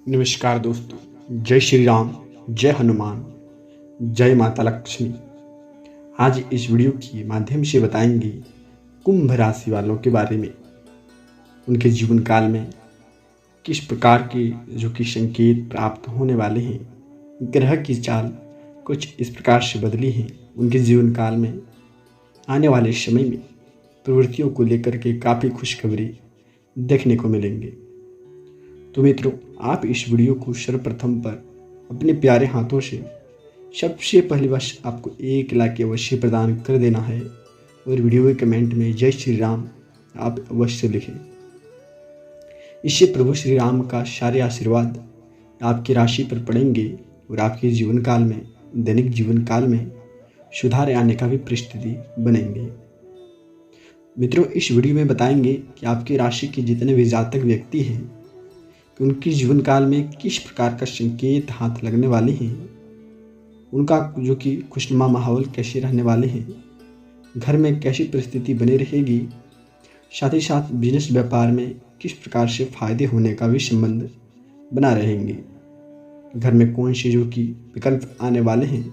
नमस्कार दोस्तों, जय श्री राम, जय हनुमान, जय माता लक्ष्मी। आज इस वीडियो के माध्यम से बताएंगे कुंभ राशि वालों के बारे में। उनके जीवन काल में किस प्रकार के संकेत प्राप्त होने वाले हैं। ग्रह की चाल कुछ इस प्रकार से बदली है। उनके जीवन काल में आने वाले समय में प्रवृत्तियों को लेकर के काफ़ी खुशखबरी देखने को मिलेंगे। तो मित्रों, आप इस वीडियो को सर्वप्रथम पर अपने प्यारे हाथों से सबसे पहले बस आपको 1 लाइक अवश्य प्रदान कर देना है और वीडियो के कमेंट में जय श्री राम आप अवश्य लिखें। इससे प्रभु श्री राम का सारे आशीर्वाद आपकी राशि पर पड़ेंगे और आपके जीवन काल में, दैनिक जीवन काल में सुधार आने का भी परिस्थिति बनेंगे। मित्रों, इस वीडियो में बताएंगे कि आपकी राशि के जितने भी जातक व्यक्ति हैं कि उनके जीवन काल में किस प्रकार का संकेत हाथ लगने वाले हैं, उनका खुशनुमा माहौल कैसे रहने वाले हैं, घर में कैसी परिस्थिति बनी रहेगी, साथ ही साथ बिजनेस व्यापार में किस प्रकार से फायदे होने का भी संबंध बना रहेंगे, घर में कौन से विकल्प आने वाले हैं,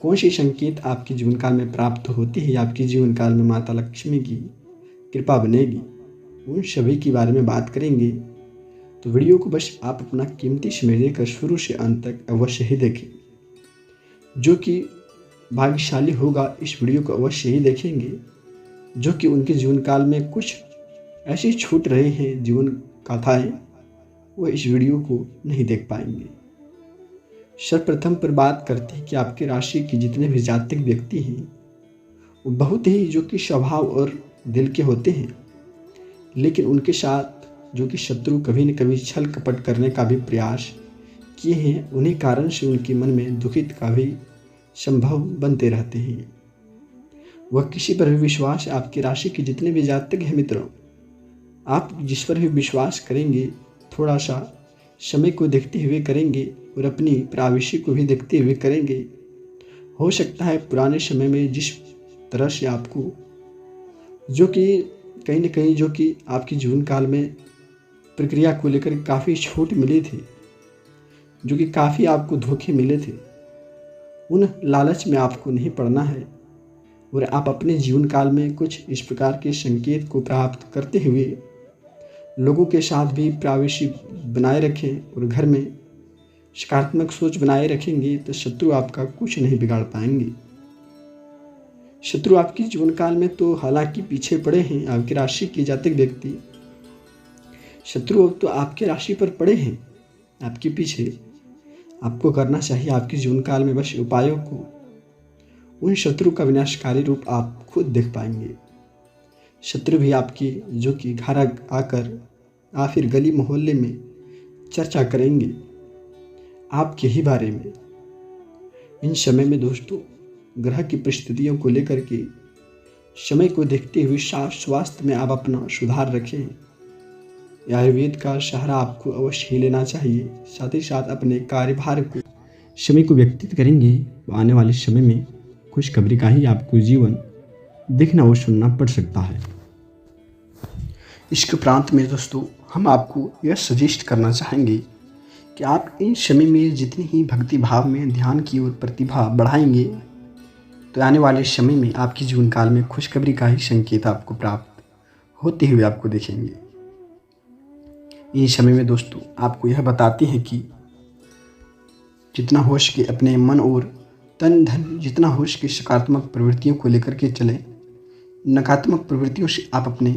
कौन से संकेत आपके जीवन काल में प्राप्त होती है, आपके जीवन काल में माता लक्ष्मी की कृपा बनेगी, उन सभी के बारे में बात करेंगे। तो वीडियो को बस आप अपना कीमती समय देकर शुरू से अंत तक अवश्य ही देखें। जो कि भाग्यशाली होगा इस वीडियो को अवश्य ही देखेंगे, जो कि उनके जीवन काल में कुछ ऐसी छूट रहे हैं जीवन गाथाएं, वो इस वीडियो को नहीं देख पाएंगे। सर्वप्रथम पर बात करते हैं कि आपकी राशि के जितने भी जातक व्यक्ति हैं वो बहुत ही स्वभाव और दिल के होते हैं, लेकिन उनके साथ शत्रु कभी न कभी छल कपट करने का भी प्रयास किए हैं। उन्हीं कारण से उनके मन में दुखित का भी संभव बनते रहते हैं। वह किसी पर भी विश्वास, आपकी राशि के जितने भी जातक हैं मित्रों, आप जिस पर भी विश्वास करेंगे थोड़ा सा समय को देखते हुए करेंगे और अपनी प्राविशी को भी देखते हुए करेंगे। हो सकता है पुराने समय में जिस तरह से आपको कहीं न कहीं आपके जीवन काल में प्रक्रिया को लेकर काफ़ी छूट मिली थी, काफ़ी आपको धोखे मिले थे, उन लालच में आपको नहीं पड़ना है और आप अपने जीवन काल में कुछ इस प्रकार के संकेत को प्राप्त करते हुए लोगों के साथ भी प्रावेशी बनाए रखें और घर में सकारात्मक सोच बनाए रखेंगे तो शत्रु आपका कुछ नहीं बिगाड़ पाएंगे। शत्रु आपके जीवन काल में तो हालांकि पीछे पड़े हैं, आपकी राशि के जातक व्यक्ति, शत्रु अब तो आपके राशि पर पड़े हैं आपके पीछे। आपको करना चाहिए आपके जीवन काल में बस उपायों को, उन शत्रु का विनाशकारी रूप आप खुद देख पाएंगे। शत्रु भी आपकी घर आकर या फिर गली मोहल्ले में चर्चा करेंगे आपके ही बारे में। इन समय में दोस्तों, ग्रह की परिस्थितियों को लेकर के समय को देखते हुए स्वास्थ्य में आप अपना सुधार रखें। आयुर्वेद का सहारा आपको अवश्य ही लेना चाहिए। साथ ही साथ अपने कार्यभार को समय को व्यतीत करेंगे तो आने वाले समय में खुशखबरी का ही आपको जीवन देखना और सुनना पड़ सकता है। इसके प्रांत में दोस्तों, हम आपको यह सजेस्ट करना चाहेंगे कि आप इन समय में जितनी ही भक्ति भाव में ध्यान की ओर प्रतिभा बढ़ाएंगे तो आने वाले समय में आपके जीवन काल में खुशखबरी का ही संकेत आपको प्राप्त होते हुए आपको देखेंगे। इस समय में दोस्तों, आपको यह बताते हैं कि जितना हो सके अपने मन और तन धन, जितना हो सके सकारात्मक प्रवृत्तियों को लेकर के चलें। नकारात्मक प्रवृत्तियों से आप अपने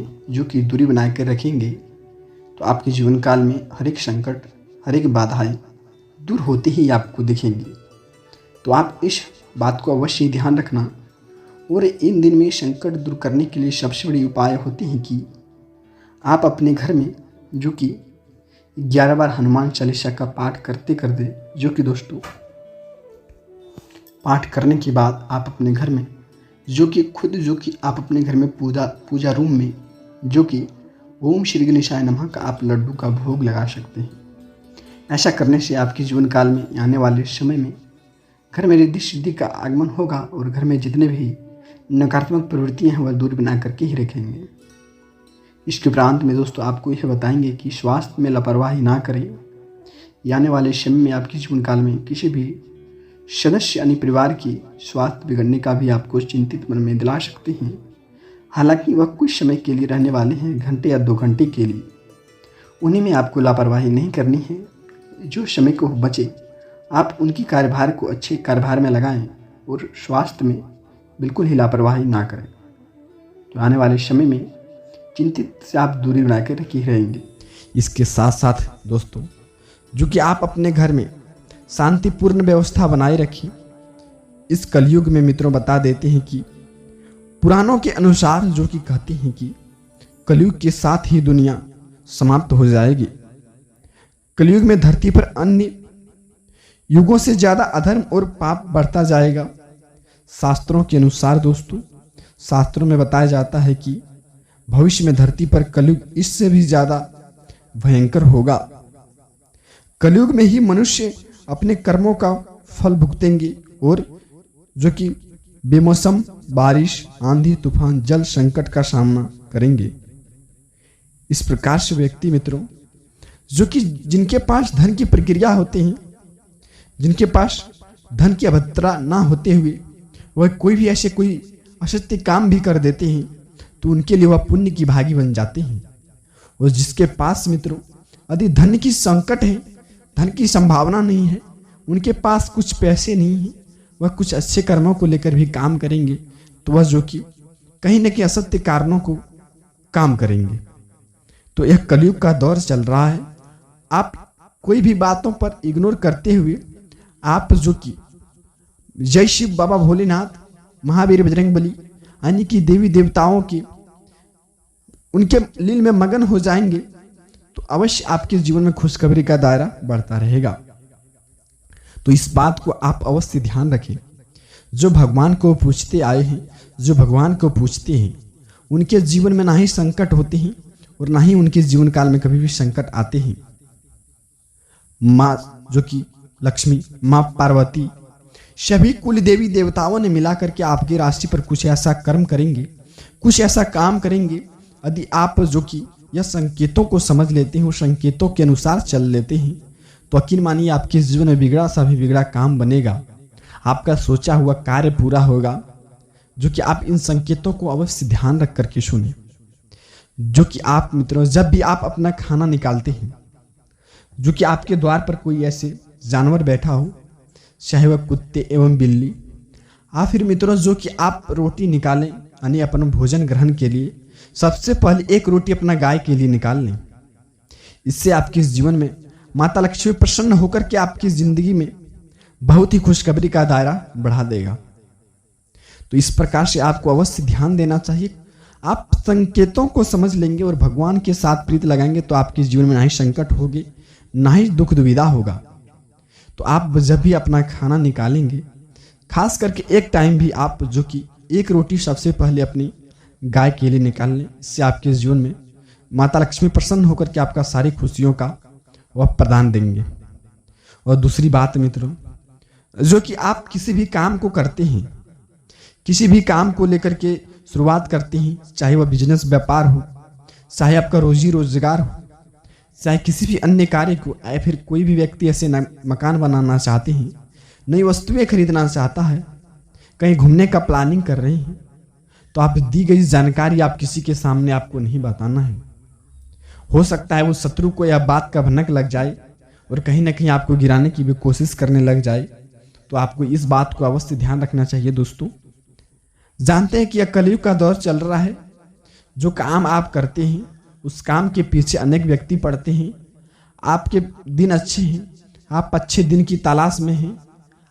दूरी बना कर रखेंगे तो आपके जीवन काल में हर एक संकट, हर एक बाधाएं दूर होती ही आपको दिखेंगी। तो आप इस बात को अवश्य ध्यान रखना। और इन दिन में संकट दूर करने के लिए सबसे बड़ी उपाय होती है कि आप अपने घर में 11 बार हनुमान चालीसा का पाठ करते दोस्तों, पाठ करने के बाद आप अपने घर में आप अपने घर में पूजा रूम में ओम श्री गणेशाय नमः का आप लड्डू का भोग लगा सकते हैं। ऐसा करने से आपके जीवन काल में आने वाले समय में घर में रिद्धि सिद्धि का आगमन होगा और घर में जितने भी नकारात्मक प्रवृत्तियां हैं वह दूर बना करके ही रखेंगे। इसके उपरांत में दोस्तों आपको यह बताएंगे कि स्वास्थ्य में लापरवाही ना करें। आने वाले समय में आपके जीवन काल में किसी भी सदस्य यानी परिवार की स्वास्थ्य बिगड़ने का भी आपको चिंतित मन में दिला सकते हैं। हालांकि वह कुछ समय के लिए रहने वाले हैं, घंटे या 2 घंटे के लिए। उन्हीं में आपको लापरवाही नहीं करनी है। जो समय को बचे आप उनकी कार्यभार को अच्छे कार्यभार में लगाएं और स्वास्थ्य में बिल्कुल ही लापरवाही ना करें। तो आने वाले समय में चिंतित से आप दूरी बनाकर रखे रहेंगे। इसके साथ साथ दोस्तों, जो कि आप अपने घर में शांतिपूर्ण व्यवस्था बनाए रखें। इस कलयुग में मित्रों बता देते हैं कि पुराणों के अनुसार जो कि कहते हैं कि कलयुग के साथ ही दुनिया समाप्त हो जाएगी। कलयुग में धरती पर अन्य युगों से ज्यादा अधर्म और पाप बढ़ता जाएगा। शास्त्रों के अनुसार दोस्तों, शास्त्रों में बताया जाता है कि भविष्य में धरती पर कलयुग इससे भी ज्यादा भयंकर होगा। कलयुग में ही मनुष्य अपने कर्मों का फल भुगतेंगे और जो कि बेमौसम बारिश, आंधी, तूफान, जल संकट का सामना करेंगे। इस प्रकार से व्यक्ति मित्रों, जो कि जिनके पास धन की प्रक्रिया होते हैं, जिनके पास धन की अभद्रता ना होते हुए वह कोई भी ऐसे कोई असत्य काम भी कर देते हैं तो उनके लिए वह पुण्य की भागी बन जाते हैं। और जिसके पास मित्रों यदि धन की संकट है, धन की संभावना नहीं है, उनके पास कुछ पैसे नहीं है, वह कुछ अच्छे कर्मों को लेकर भी काम करेंगे तो वह जो कि कहीं न कहीं असत्य कारणों को काम करेंगे। तो यह कलयुग का दौर चल रहा है। आप कोई भी बातों पर इग्नोर करते हुए आप जो कि जय शिव बाबा भोलेनाथ, महावीर, बजरंगबली यानी कि देवी देवताओं के उनके लील में मगन हो जाएंगे तो अवश्य आपके जीवन में खुशखबरी का दायरा बढ़ता रहेगा। तो इस बात को आप अवश्य ध्यान रखें। जो भगवान को पूछते आए हैं, जो भगवान को पूछते हैं, उनके जीवन में ना ही संकट होते हैं और ना ही उनके जीवन काल में कभी भी संकट आते हैं। माँ जो कि लक्ष्मी, माँ पार्वती, सभी कुल देवी देवताओं ने मिलाकर के आपकी राशि पर कुछ ऐसा कर्म करेंगे, कुछ ऐसा काम करेंगे। यदि आप जो कि यह संकेतों को समझ लेते हैं, उस संकेतों के अनुसार चल लेते हैं तो यकीन मानिए आपके जीवन में बिगड़ा सा भी बिगड़ा काम बनेगा, आपका सोचा हुआ कार्य पूरा होगा। जो कि आप इन संकेतों को अवश्य ध्यान रख करके सुने। जो कि आप मित्रों, जब भी आप अपना खाना निकालते हैं, जो कि आपके द्वार पर कोई ऐसे जानवर बैठा हो, चाहे वह कुत्ते एवं बिल्ली, या फिर मित्रों जो कि आप रोटी निकालें यानी अपना भोजन ग्रहण के लिए सबसे पहले एक रोटी अपना गाय के लिए निकाल लें। इससे आपके जीवन में माता लक्ष्मी प्रसन्न होकर के आपकी जिंदगी में बहुत ही खुशखबरी का दायरा बढ़ा देगा। तो इस प्रकार से आपको अवश्य ध्यान देना चाहिए। आप संकेतों को समझ लेंगे और भगवान के साथ प्रीति लगाएंगे तो आपके जीवन में ना ही संकट होगी, ना ही दुख दुविधा होगा। तो आप जब भी अपना खाना निकालेंगे, खास करके एक टाइम भी आप जो कि एक रोटी सबसे पहले अपनी गाय के लिए निकाल लें। इससे आपके जीवन में माता लक्ष्मी प्रसन्न होकर के आपका सारी खुशियों का वह प्रदान देंगे। और दूसरी बात मित्रों, जो कि आप किसी भी काम को करते हैं, किसी भी काम को लेकर के शुरुआत करते हैं, चाहे वह बिजनेस व्यापार हो, चाहे आपका रोजी रोजगार हो, चाहे किसी भी अन्य कार्य को, या फिर कोई भी व्यक्ति ऐसे मकान बनाना चाहते हैं, नई वस्तुएं खरीदना चाहता है, कहीं घूमने का प्लानिंग कर रहे हैं, तो आप दी गई जानकारी आप किसी के सामने आपको नहीं बताना है। हो सकता है वो शत्रु को यह बात का भनक लग जाए और कहीं ना कहीं आपको गिराने की भी कोशिश करने लग जाए। तो आपको इस बात को अवश्य ध्यान रखना चाहिए। दोस्तों जानते हैं कि यह कलयुग का दौर चल रहा है। जो काम आप करते हैं उस काम के पीछे अनेक व्यक्ति पड़ते हैं। आपके दिन अच्छे हैं, आप अच्छे दिन की तलाश में हैं,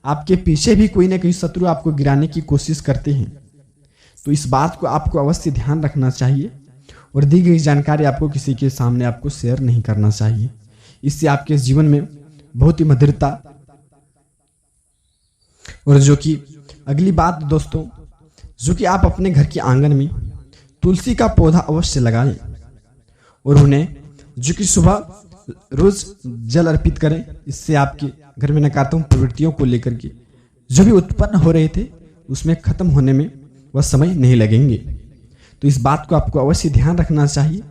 आपके पीछे भी कोई ना कोई शत्रु आपको गिराने की कोशिश करते हैं। तो इस बात को आपको अवश्य ध्यान रखना चाहिए और दी गई जानकारी आपको किसी के सामने आपको शेयर नहीं करना चाहिए। इससे आपके जीवन में बहुत ही मधुरता। और जो कि अगली बात दोस्तों, जो कि आप अपने घर के आंगन में तुलसी का पौधा अवश्य लगाएं और उन्हें जो कि सुबह रोज जल अर्पित करें। इससे आपके घर में नकारात्मक प्रवृत्तियों को लेकर के जो भी उत्पन्न हो रहे थे उसमें खत्म होने में वह समय नहीं लगेंगे। तो इस बात को आपको अवश्य ध्यान रखना चाहिए।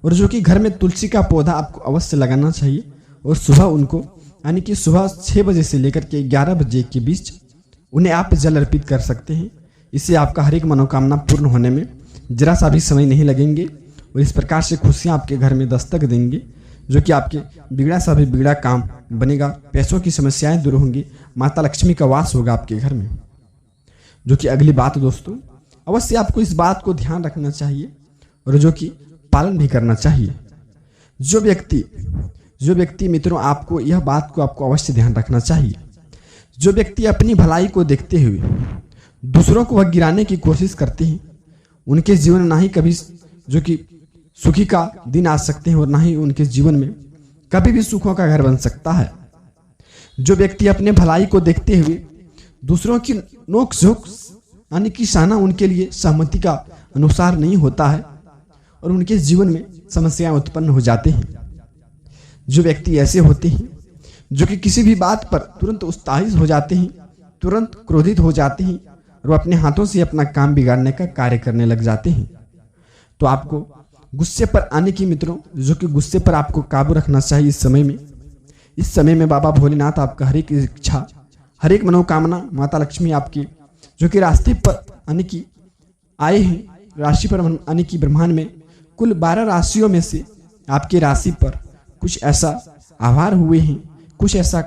और जो कि घर में तुलसी का पौधा आपको अवश्य लगाना चाहिए और सुबह उनको यानी कि सुबह 6 बजे से लेकर के 11 बजे के बीच उन्हें आप जल अर्पित कर सकते हैं। इससे आपका हर एक मनोकामना पूर्ण होने में जरा सा भी समय नहीं लगेंगे और इस प्रकार से खुशियाँ आपके घर में दस्तक देंगे, जो कि आपके बिगड़ा सा भी बिगड़ा काम बनेगा। पैसों की समस्याएं दूर होंगी, माता लक्ष्मी का वास होगा आपके घर में। जो कि अगली बात दोस्तों, अवश्य आपको इस बात को ध्यान रखना चाहिए और जो कि पालन भी करना चाहिए। जो व्यक्ति मित्रों, आपको यह बात को आपको अवश्य ध्यान रखना चाहिए। जो व्यक्ति अपनी भलाई को देखते हुए दूसरों को वह गिराने की कोशिश करते हैं, उनके जीवन में ना ही कभी जो कि सुखी का दिन आ सकते हैं और ना ही उनके जीवन में कभी भी सुखों का घर बन सकता है। जो व्यक्ति अपने भलाई को देखते हुए दूसरों की नोक झोंक यानी कि सहना उनके लिए सहमति का अनुसार नहीं होता है और उनके जीवन में समस्याएं उत्पन्न हो जाते हैं। जो व्यक्ति ऐसे होते हैं जो कि किसी भी बात पर तुरंत उत्साहित हो जाते हैं, तुरंत क्रोधित हो जाते हैं और वो अपने हाथों से अपना काम बिगाड़ने का कार्य करने लग जाते हैं। तो आपको गुस्से पर आने की मित्रों, जो कि गुस्से पर आपको काबू रखना चाहिए। इस समय में बाबा भोलेनाथ आपका हर एक इच्छा, हर एक मनोकामना, माता लक्ष्मी आपकी जो कि रास्ते पर आने की आए हैं, राशि पर आने की ब्रह्मांड में कुल 12 राशियों में से आपकी राशि पर कुछ ऐसा आभार हुए हैं, कुछ ऐसा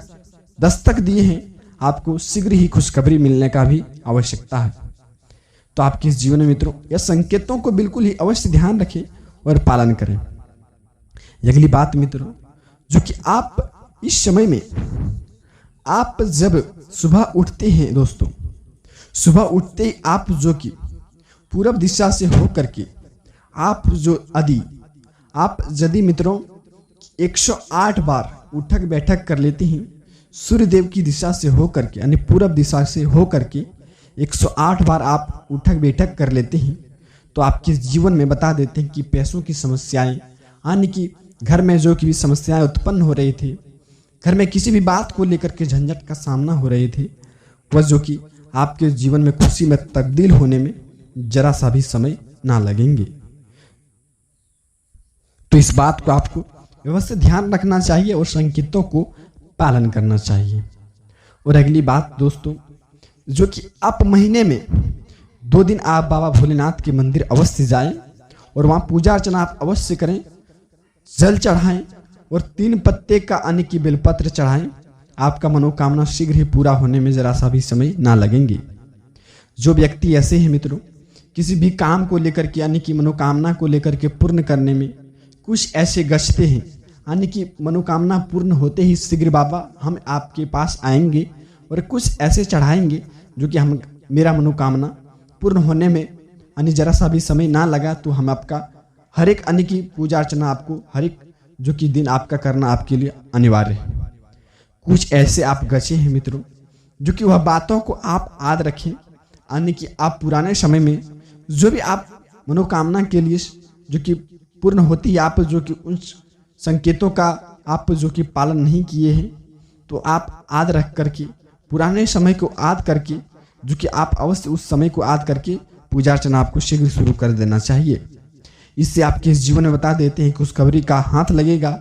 दस्तक दिए हैं, आपको शीघ्र ही खुशखबरी मिलने का भी आवश्यकता है। तो आपके इस जीवन में मित्रों यह संकेतों को बिल्कुल ही अवश्य ध्यान रखें और पालन करें। अगली बात मित्रों, जो कि आप इस समय में आप जब सुबह उठते हैं दोस्तों, सुबह उठते ही आप जो कि पूरब दिशा से होकर के आप यदि मित्रों 108 बार उठक बैठक कर लेते हैं सूर्य देव की दिशा से होकर के, यानी पूरब दिशा से होकर के 108 बार आप उठक बैठक कर लेते हैं, तो आपके जीवन में बता देते हैं कि पैसों की समस्याएं, यानी कि घर में जो कि समस्याएं उत्पन्न हो रही थी, घर में किसी भी बात को लेकर के झंझट का सामना हो रहे थे, वह जो कि आपके जीवन में खुशी में तब्दील होने में जरा सा भी समय ना लगेंगे। तो इस बात को आपको व्यवस्थित ध्यान रखना चाहिए और संकेतों को पालन करना चाहिए। और अगली बात दोस्तों, जो कि आप महीने में 2 दिन आप बाबा भोलेनाथ के मंदिर अवश्य जाएं और वहाँ पूजा अर्चना आप अवश्य करें, जल चढ़ाएं और 3 पत्ते का यानी कि बेलपत्र चढ़ाएं। आपका मनोकामना शीघ्र ही पूरा होने में जरा सा भी समय ना लगेंगे। जो व्यक्ति ऐसे हैं मित्रों, किसी भी काम को लेकर के यानी कि मनोकामना को लेकर के पूर्ण करने में कुछ ऐसे गश्ते हैं, यानी कि मनोकामना पूर्ण होते ही शीघ्र बाबा हम आपके पास आएंगे और कुछ ऐसे चढ़ाएंगे जो कि मेरा मनोकामना पूर्ण होने में यानी जरा सा भी समय ना लगा, तो हम आपका हर एक यानी कि पूजा अर्चना आपको हर एक जो कि दिन आपका करना आपके लिए अनिवार्य है। कुछ ऐसे आप गचे हैं मित्रों, जो कि वह बातों को आप याद रखें, यानी कि आप पुराने समय में जो भी आप मनोकामना के लिए जो कि पूर्ण होती है, आप जो कि उन संकेतों का आप जो कि पालन नहीं किए हैं, तो आप याद रख करके पुराने समय को याद करके जो कि आप अवश्य उस समय को याद करके पूजा अर्चना आपको शीघ्र शुरू कर देना चाहिए। इससे आपके जीवन में बता देते हैं खुशखबरी का हाथ लगेगा,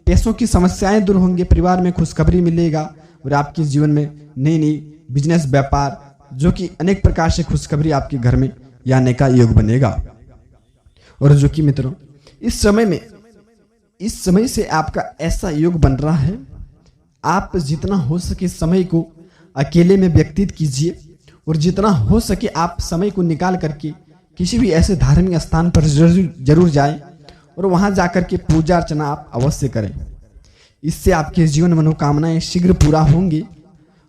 पैसों की समस्याएं दूर होंगी, परिवार में खुशखबरी मिलेगा और आपके जीवन में नई बिजनेस व्यापार जो कि अनेक प्रकार से खुशखबरी आपके घर में आने का योग बनेगा। और जो कि मित्रों इस समय से आपका ऐसा योग बन रहा है, आप जितना हो सके समय को अकेले में व्यतीत कीजिए और जितना हो सके आप समय को निकाल करके किसी भी ऐसे धार्मिक स्थान पर जरूर जाएं और वहां जाकर के पूजा अर्चना आप अवश्य करें। इससे आपके जीवन मनोकामनाएं शीघ्र पूरा होंगी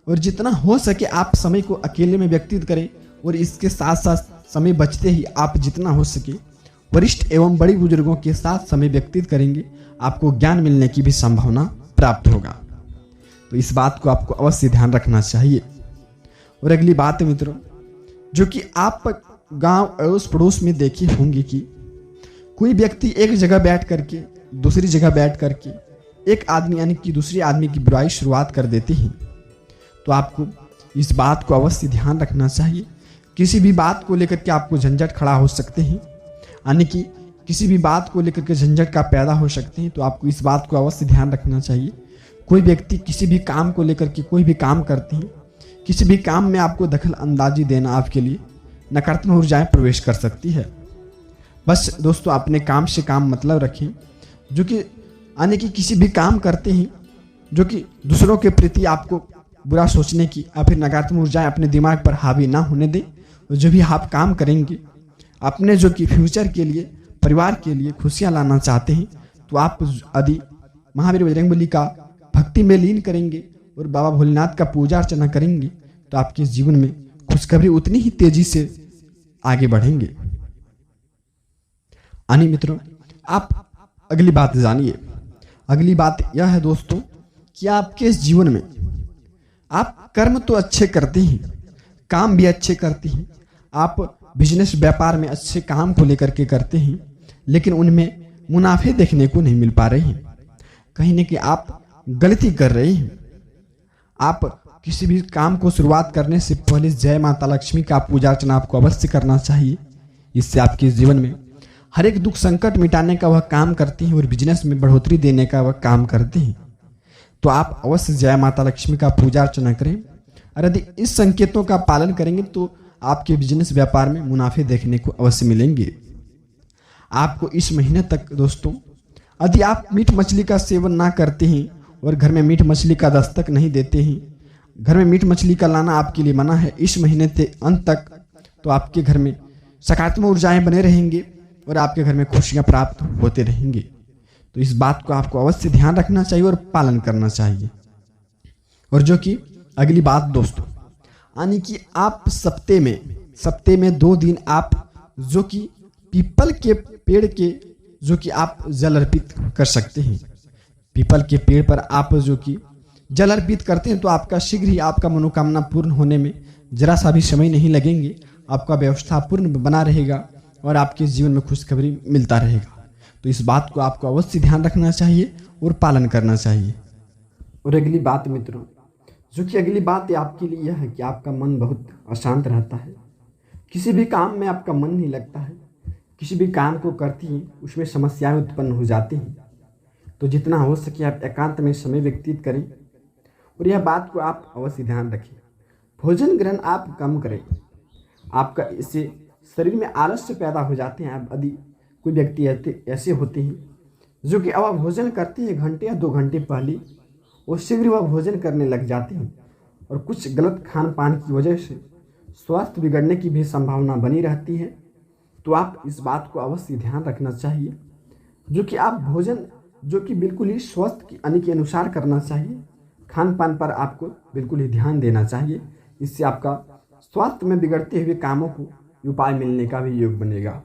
और जितना हो सके आप समय को अकेले में व्यतीत करें और इसके साथ साथ समय बचते ही आप जितना हो सके वरिष्ठ एवं बड़ी बुजुर्गों के साथ समय व्यतीत करेंगे, आपको ज्ञान मिलने की भी संभावना प्राप्त होगा। तो इस बात को आपको अवश्य ध्यान रखना चाहिए। और अगली बात मित्रों, जो कि आप गांव अड़ोस पड़ोस में देखे होंगे कि कोई व्यक्ति एक जगह बैठ करके दूसरी जगह बैठ करके एक आदमी यानी कि दूसरे आदमी की बुराई शुरुआत कर देते हैं। तो आपको इस बात को अवश्य ध्यान रखना चाहिए। किसी भी बात को लेकर के आपको झंझट खड़ा हो सकते हैं, यानी कि किसी भी बात को लेकर के झंझट का पैदा हो सकते हैं, तो आपको इस बात को अवश्य ध्यान रखना चाहिए। कोई व्यक्ति किसी भी काम को लेकर के कोई भी काम करते हैं, किसी भी काम में आपको दखल अंदाजी देना आपके लिए नकारात्मक ऊर्जाएं प्रवेश कर सकती है। बस दोस्तों अपने काम से काम मतलब रखें, जो कि यानी कि किसी भी काम करते हैं जो कि दूसरों के प्रति आपको बुरा सोचने की या फिर नकारात्मक ऊर्जाएं अपने दिमाग पर हावी ना होने दें। और जो भी आप काम करेंगे अपने जो कि फ्यूचर के लिए, परिवार के लिए खुशियां लाना चाहते हैं, तो आप यदि महावीर बजरंगबली का भक्ति में लीन करेंगे और बाबा भोलेनाथ का पूजा अर्चना करेंगे तो आपके जीवन में खुशखबरी उतनी ही तेजी से आगे बढ़ेंगे। आनी मित्रों, आप अगली बात जानिए। अगली बात यह है दोस्तों कि आपके जीवन में आप कर्म तो अच्छे करते हैं, काम भी अच्छे करते हैं, आप बिजनेस व्यापार में अच्छे काम को लेकर के करते हैं, लेकिन उनमें मुनाफे देखने को नहीं मिल पा रहे हैं। कहीं ना कहीं आप गलती कर रहे हैं। आप किसी भी काम को शुरुआत करने से पहले जय माता लक्ष्मी का पूजा अर्चना आपको अवश्य करना चाहिए। इससे आपके जीवन में हर एक दुख संकट मिटाने का वह काम करते हैं और बिजनेस में बढ़ोतरी देने का वह काम करते हैं। तो आप अवश्य जय माता लक्ष्मी का पूजा अर्चना करें, और यदि इस संकेतों का पालन करेंगे तो आपके बिजनेस व्यापार में मुनाफे देखने को अवश्य मिलेंगे। आपको इस महीने तक दोस्तों यदि आप मीट मछली का सेवन ना करते हैं और घर में मीट मछली का दस्तक नहीं देते हैं, घर में मीट मछली का लाना आपके लिए मना है इस महीने के अंत तक, तो आपके घर में सकारात्मक ऊर्जाएं बने रहेंगे और आपके घर में खुशियां प्राप्त होते रहेंगे। तो इस बात को आपको अवश्य ध्यान रखना चाहिए और पालन करना चाहिए। और जो कि अगली बात दोस्तों, यानी कि आप सप्ते में 2 दिन आप जो कि पीपल के पेड़ के जो कि आप जल अर्पित कर सकते हैं। पीपल के पेड़ पर आप जो कि जल अर्पित करते हैं तो आपका शीघ्र ही आपका मनोकामना पूर्ण होने में जरा सा भी समय नहीं लगेंगे। आपका व्यवस्था पूर्ण बना रहेगा और आपके जीवन में खुशखबरी मिलता रहेगा। तो इस बात को आपको अवश्य ध्यान रखना चाहिए और पालन करना चाहिए। और अगली बात मित्रों, जो कि अगली बात आपके लिए यह है कि आपका मन बहुत अशांत रहता है, किसी भी काम में आपका मन नहीं लगता है, किसी भी काम को करती हैं उसमें समस्याएं उत्पन्न हो जाती हैं। तो जितना हो सके आप एकांत में समय व्यतीत करें और यह बात को आप अवश्य ध्यान रखें। भोजन ग्रहण आप कम करें, आपका इससे शरीर में आलस्य पैदा हो जाते हैं। आप यदि कोई व्यक्ति ऐसे होते हैं जो कि अब भोजन करते हैं घंटे या 2 घंटे पहले और शीघ्र वह भोजन करने लग जाते हैं, और कुछ गलत खान पान की वजह से स्वास्थ्य बिगड़ने की भी संभावना बनी रहती है। तो आप इस बात को अवश्य ध्यान रखना चाहिए, जो कि आप भोजन जो कि बिल्कुल ही स्वस्थ के अनुसार करना चाहिए। खान पान पर आपको बिल्कुल ही ध्यान देना चाहिए। इससे आपका स्वास्थ्य में बिगड़ते हुए कामों को उपाय मिलने का भी योग बनेगा।